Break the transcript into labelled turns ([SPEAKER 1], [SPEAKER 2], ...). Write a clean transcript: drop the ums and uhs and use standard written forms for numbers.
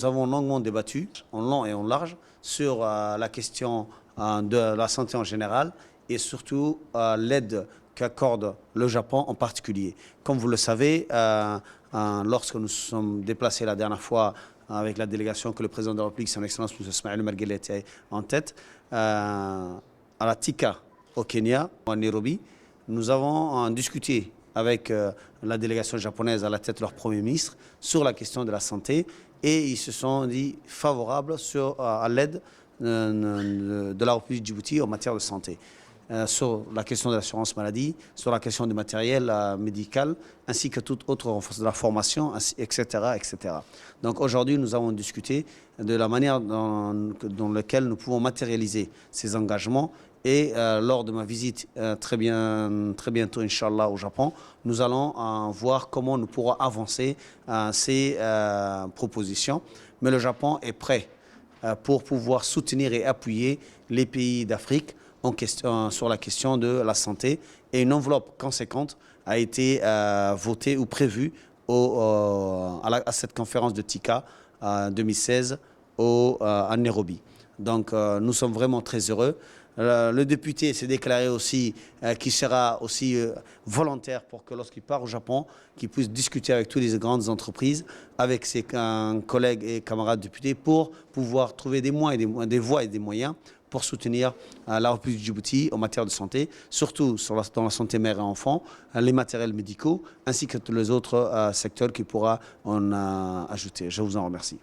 [SPEAKER 1] Nous avons longuement débattu, en long et en large, sur la question de la santé en général et surtout l'aide qu'accorde le Japon en particulier. Comme vous le savez, lorsque nous sommes déplacés la dernière fois avec la délégation que le président de la République, son Excellence M. Ismaël Omar Guelleh, était en tête, à la TICA au Kenya, à Nairobi, nous avons discuté avec la délégation japonaise à la tête de leur Premier ministre sur la question de la santé et ils se sont dit favorables à l'aide de la République de Djibouti en matière de santé. Sur la question de l'assurance maladie, sur la question du matériel médical, ainsi que toute autre renforcement de la formation, etc., etc. Donc aujourd'hui, nous avons discuté de la manière dans laquelle nous pouvons matérialiser ces engagements. Et lors de ma visite très bientôt, Inch'Allah, au Japon, nous allons voir comment nous pourrons avancer ces propositions. Mais le Japon est prêt pour pouvoir soutenir et appuyer les pays d'Afrique sur la question de la santé. Et une enveloppe conséquente a été votée ou prévue à cette conférence de TICA 2016 à Nairobi. Donc nous sommes vraiment très heureux. Le député s'est déclaré aussi qu'il sera aussi volontaire pour que lorsqu'il part au Japon, qu'il puisse discuter avec toutes les grandes entreprises, avec ses collègues et camarades députés pour pouvoir trouver des voies et des moyens pour soutenir la République de Djibouti en matière de santé, surtout dans la santé mère et enfant, les matériels médicaux, ainsi que tous les autres secteurs qu'il pourra en ajouter. Je vous en remercie.